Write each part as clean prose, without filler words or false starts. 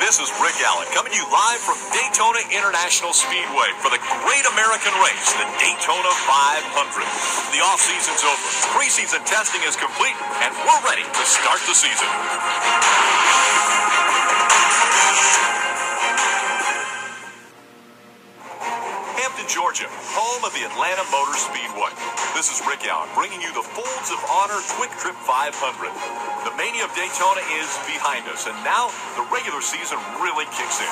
This is Rick Allen coming to you live from Daytona International Speedway for the great American race, the Daytona 500. The off-season's over, preseason testing is complete, and we're ready to start the season. Georgia, home of the Atlanta Motor Speedway. This is Rick Allen bringing you the Folds of Honor Quick Trip 500. The mania of Daytona is behind us, and now the regular season really kicks in.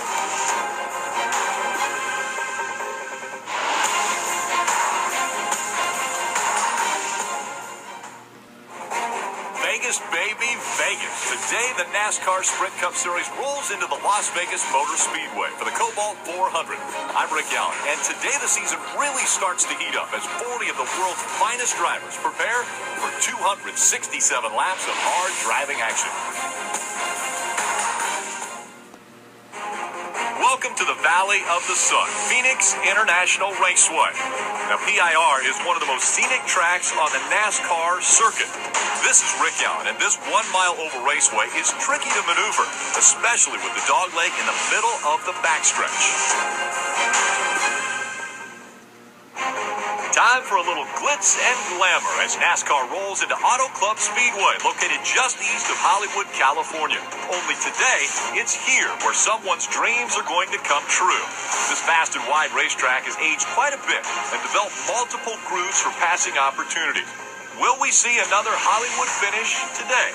Vegas, baby, Vegas. Today, the NASCAR Sprint Cup Series rolls into the Las Vegas Motor Speedway for the Cobalt 400. I'm Rick Allen, and today the season really starts to heat up as 40 of the world's finest drivers prepare for 267 laps of hard driving action. Welcome to the Valley of the Sun, Phoenix International Raceway. Now, PIR is one of the most scenic tracks on the NASCAR circuit. This is Rick Allen, and this 1 mile oval raceway is tricky to maneuver, especially with the dogleg in the middle of the backstretch. Time for a little glitz and glamour as NASCAR rolls into Auto Club Speedway, located just east of Hollywood, California. Only today, it's here where someone's dreams are going to come true. This vast and wide racetrack has aged quite a bit and developed multiple grooves for passing opportunities. Will we see another Hollywood finish today?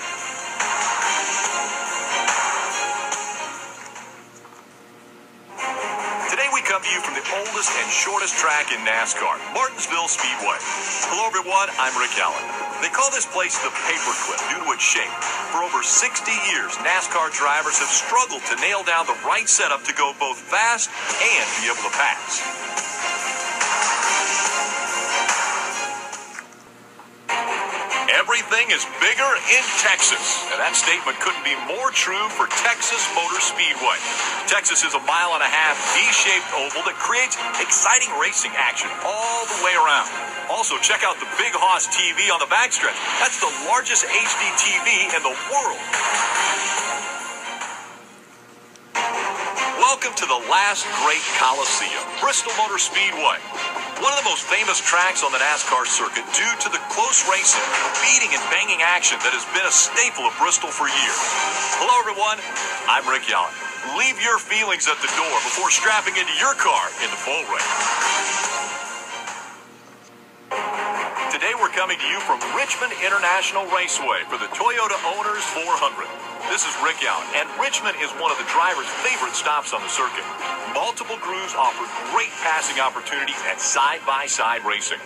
Come to you from the oldest and shortest track in NASCAR, Martinsville Speedway. Hello everyone, I'm Rick Allen. They call this place the paperclip due to its shape. For over 60 years, NASCAR drivers have struggled to nail down the right setup to go both fast and be able to pass. Everything is bigger in Texas. And that statement couldn't be more true for Texas Motor Speedway. Texas is a 1.5 mile V-shaped oval that creates exciting racing action all the way around. Also, check out the Big Hoss TV on the backstretch. That's the largest HD TV in the world. Welcome to the last great Coliseum, Bristol Motor Speedway. One of the most famous tracks on the NASCAR circuit due to the close racing, beating and banging action that has been a staple of Bristol for years. Hello everyone, I'm Rick Allen. Leave your feelings at the door before strapping into your car in the bull race. Today we're coming to you from Richmond International Raceway for the Toyota Owners 400. This is Rick Allen, and Richmond is one of the driver's favorite stops on the circuit. Multiple grooves offer great passing opportunities at side-by-side racing.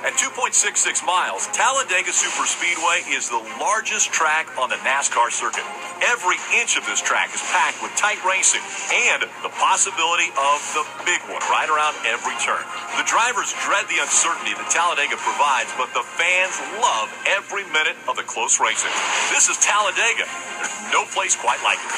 At 2.66 miles, Talladega Superspeedway is the largest track on the NASCAR circuit. Every inch of this track is packed with tight racing and the possibility of the big one right around every turn. The drivers dread the uncertainty that Talladega provides, but the fans love every minute of the close racing. This is Talladega. There's no place quite like it.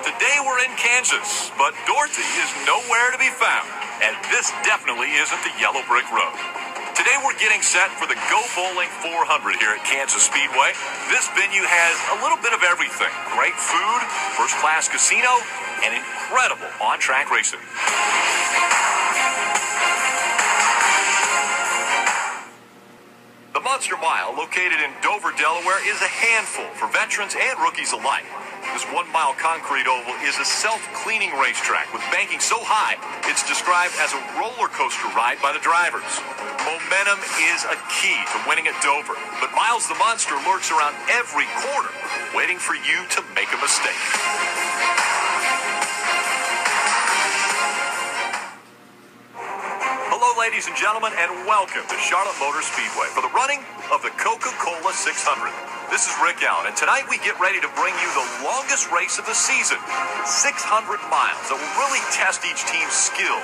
Today we're in Kansas, but Dorothy is nowhere to be found. And this definitely isn't the yellow brick road. Today we're getting set for the Go Bowling 400 here at Kansas Speedway. This venue has a little bit of everything. Great food, first-class casino, and incredible on-track racing. The Monster Mile, located in Dover, Delaware, is a handful for veterans and rookies alike. This 1 mile concrete oval is a self-cleaning racetrack with banking so high, it's described as a roller coaster ride by the drivers. Momentum is a key to winning at Dover, but Miles the Monster lurks around every corner, waiting for you to make a mistake. Hello, ladies and gentlemen, and welcome to Charlotte Motor Speedway for the running of the Coca-Cola 600. This is Rick Allen, and tonight we get ready to bring you the longest race of the season, 600 miles, that will really test each team's skill.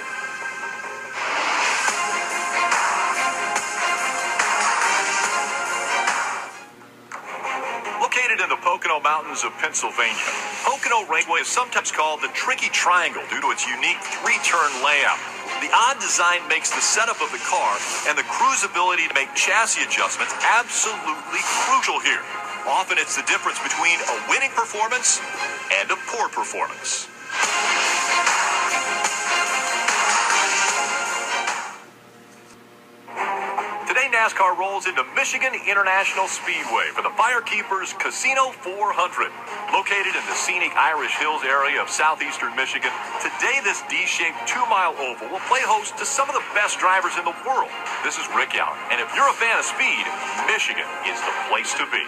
Located in the Pocono Mountains of Pennsylvania, Pocono Raceway is sometimes called the Tricky Triangle due to its unique 3-turn layout. The odd design makes the setup of the car and the crew's ability to make chassis adjustments absolutely crucial here. Often it's the difference between a winning performance and a poor performance. Today, NASCAR rolls into Michigan International Speedway for the Firekeepers Casino 400. Located in the scenic Irish Hills area of southeastern Michigan, today this D-shaped 2-mile oval will play host to some of the best drivers in the world. This is Rick Allen, and if you're a fan of speed, Michigan is the place to be.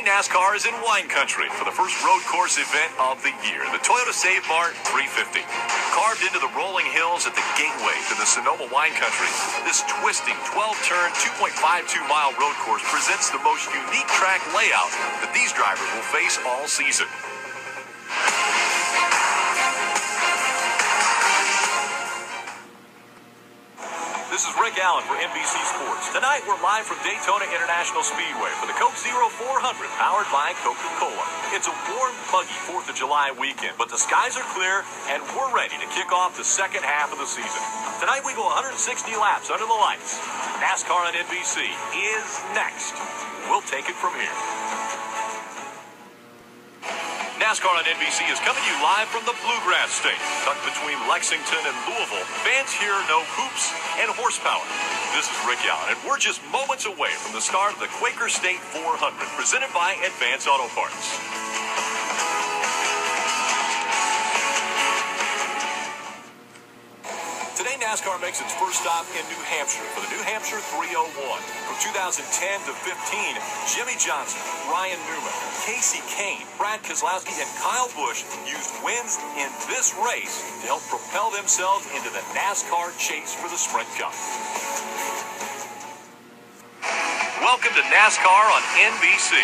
NASCAR is in wine country for the first road course event of the year, the Toyota Save Mart 350. Carved into the rolling hills at the gateway to the Sonoma wine country, this twisting 12-turn, 2.52-mile road course presents the most unique track layout that these drivers will face all season. This is Rick Allen for NBC Sports. Tonight, we're live from Daytona International Speedway for the Coke Zero 400, powered by Coca-Cola. It's a warm, muggy 4th of July weekend, but the skies are clear, and we're ready to kick off the second half of the season. Tonight, we go 160 laps under the lights. NASCAR on NBC is next. We'll take it from here. NASCAR on NBC is coming to you live from the Bluegrass State. Tucked between Lexington and Louisville, fans here know hoops and horsepower. This is Rick Allen, and we're just moments away from the start of the Quaker State 400, presented by Advance Auto Parts. Today, NASCAR makes its first stop in New Hampshire for the New Hampshire 301. From 2010 to 15, Jimmy Johnson, Ryan Newman, Casey Kane, Brad Keselowski, and Kyle Busch used wins in this race to help propel themselves into the NASCAR chase for the Sprint Cup. Welcome to NASCAR on NBC.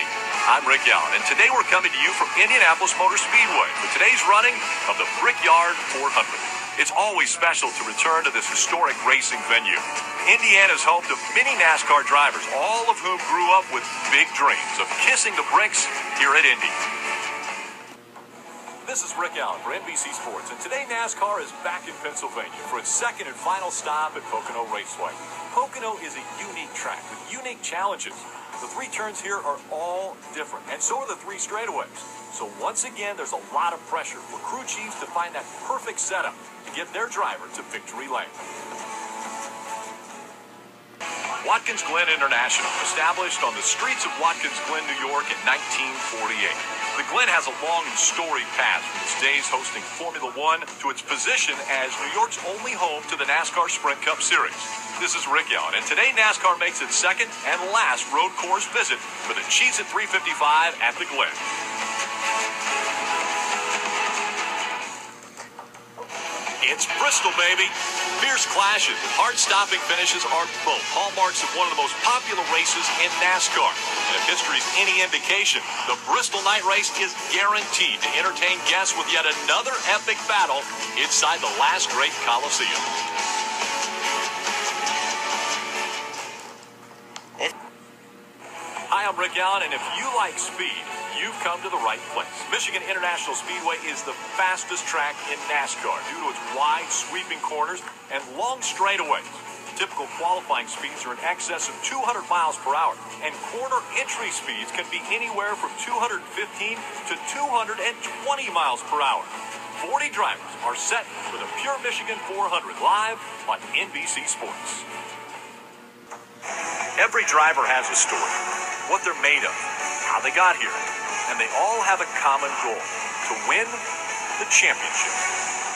I'm Rick Allen, and today we're coming to you from Indianapolis Motor Speedway for today's running of the Brickyard 400. It's always special to return to this historic racing venue. Indiana's home to many NASCAR drivers, all of whom grew up with big dreams of kissing the bricks here at Indy. This is Rick Allen for NBC Sports, and today NASCAR is back in Pennsylvania for its second and final stop at Pocono Raceway. Pocono is a unique track with unique challenges. The 3 turns here are all different, and so are the 3 straightaways. So once again, there's a lot of pressure for crew chiefs to find that perfect setup to get their driver to victory lane. Watkins Glen International, established on the streets of Watkins Glen, New York in 1948. The Glen has a long and storied past from its days hosting Formula One to its position as New York's only home to the NASCAR Sprint Cup Series. This is Rick Allen, and today NASCAR makes its second and last road course visit for the Cheez-It 355 at the Glen. It's Bristol, baby. Fierce clashes and hard-stopping finishes are both hallmarks of one of the most popular races in NASCAR. And if history's any indication, the Bristol Night Race is guaranteed to entertain guests with yet another epic battle inside the last great Coliseum. Hi, I'm Rick Allen, and if you like speed, you've come to the right place. Michigan International Speedway is the fastest track in NASCAR due to its wide, sweeping corners and long straightaways. Typical qualifying speeds are in excess of 200 miles per hour, and corner entry speeds can be anywhere from 215 to 220 miles per hour. 40 drivers are set for the Pure Michigan 400 live on NBC Sports. Every driver has a story, what they're made of, how they got here, and they all have a common goal: to win the championship.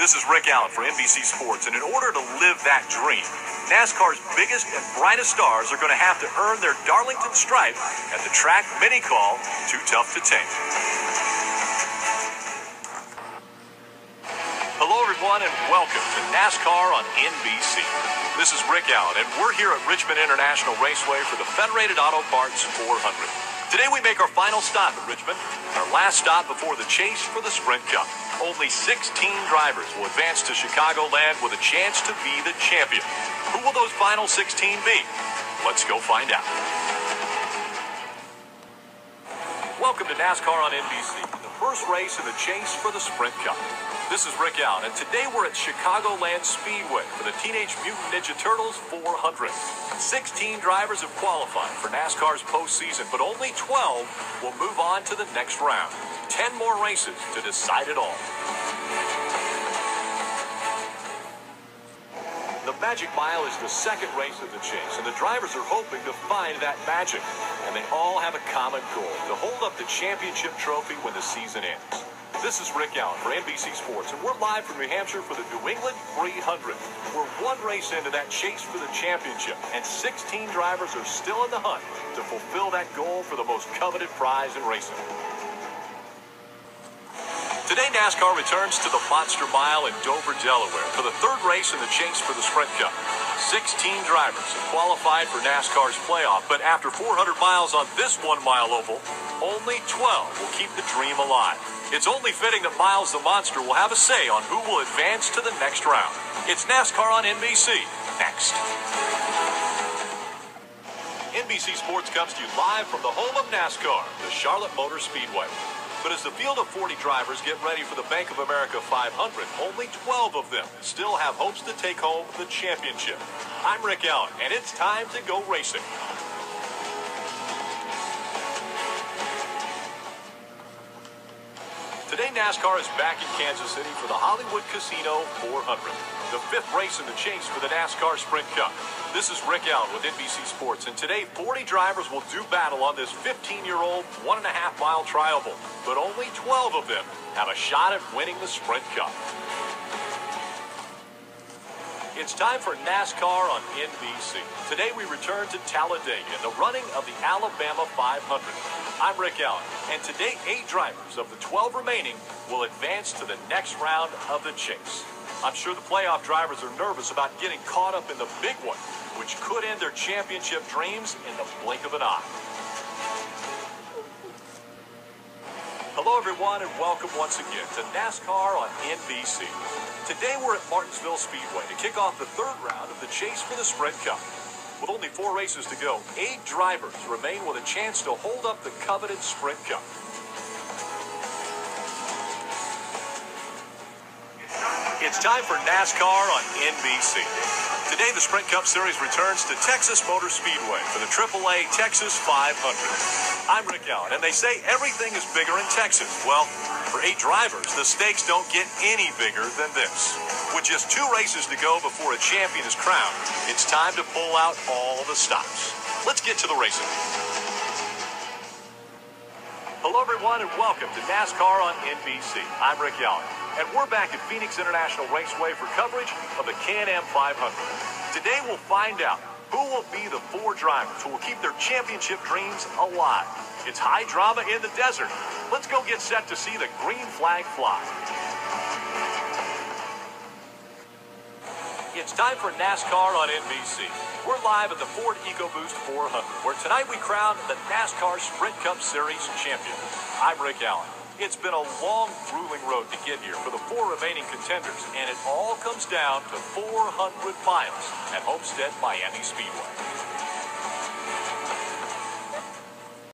This is Rick Allen for NBC Sports, and in order to live that dream, NASCAR's biggest and brightest stars are going to have to earn their Darlington stripe at the track many call Too Tough to Tame. Hello, everyone, and welcome to NASCAR on NBC. This is Rick Allen, and we're here at Richmond International Raceway for the Federated Auto Parts 400. Today we make our final stop at Richmond, our last stop before the chase for the Sprint Cup. Only 16 drivers will advance to Chicagoland with a chance to be the champion. Who will those final 16 be? Let's go find out. Welcome to NASCAR on NBC, the first race in the chase for the Sprint Cup. This is Rick Allen, and today we're at Chicagoland Speedway for the Teenage Mutant Ninja Turtles 400. 16 drivers have qualified for NASCAR's postseason, but only 12 will move on to the next round. 10 more races to decide it all. The Magic Mile is the second race of the chase, and the drivers are hoping to find that magic. And they all have a common goal, to hold up the championship trophy when the season ends. This is Rick Allen for NBC Sports, and we're live from New Hampshire for the New England 300. We're one race into that chase for the championship, and 16 drivers are still in the hunt to fulfill that goal for the most coveted prize in racing. Today, NASCAR returns to the Monster Mile in Dover, Delaware for the third race in the chase for the Sprint Cup. 16 drivers have qualified for NASCAR's playoff, but after 400 miles on this 1 mile oval, only 12 will keep the dream alive. It's only fitting that Miles the Monster will have a say on who will advance to the next round. It's NASCAR on NBC. Next. NBC Sports comes to you live from the home of NASCAR, the Charlotte Motor Speedway. But as the field of 40 drivers get ready for the Bank of America 500, only 12 of them still have hopes to take home the championship. I'm Rick Allen, and it's time to go racing. Today, NASCAR is back in Kansas City for the Hollywood Casino 400, the fifth race in the chase for the NASCAR Sprint Cup. This is Rick Allen with NBC Sports, and today 40 drivers will do battle on this 15-year-old 1.5-mile trial bowl, but only 12 of them have a shot at winning the Sprint Cup. It's time for NASCAR on NBC. Today we return to Talladega in the running of the Alabama 500. I'm Rick Allen, and today 8 drivers of the 12 remaining will advance to the next round of the chase. I'm sure the playoff drivers are nervous about getting caught up in the big one, which could end their championship dreams in the blink of an eye. Hello everyone, and welcome once again to NASCAR on NBC. Today we're at Martinsville Speedway to kick off the third round of the chase for the Sprint Cup. With only 4 races to go, 8 drivers remain with a chance to hold up the coveted Sprint Cup. It's time for NASCAR on NBC. Today, the Sprint Cup Series returns to Texas Motor Speedway for the AAA Texas 500. I'm Rick Allen, and they say everything is bigger in Texas. Well, for 8 drivers, the stakes don't get any bigger than this. With just 2 races to go before a champion is crowned, it's time to pull out all the stops. Let's get to the racing. Hello, everyone, and welcome to NASCAR on NBC. I'm Rick Allen, and we're back at Phoenix International Raceway for coverage of the Can-Am 500. Today, we'll find out who will be the 4 drivers who will keep their championship dreams alive. It's high drama in the desert. Let's go get set to see the green flag fly. It's time for NASCAR on NBC. We're live at the Ford EcoBoost 400, where tonight we crown the NASCAR Sprint Cup Series champion. I'm Rick Allen. It's been a long, grueling road to get here for the 4 remaining contenders, and it all comes down to 400 miles at Homestead Miami Speedway.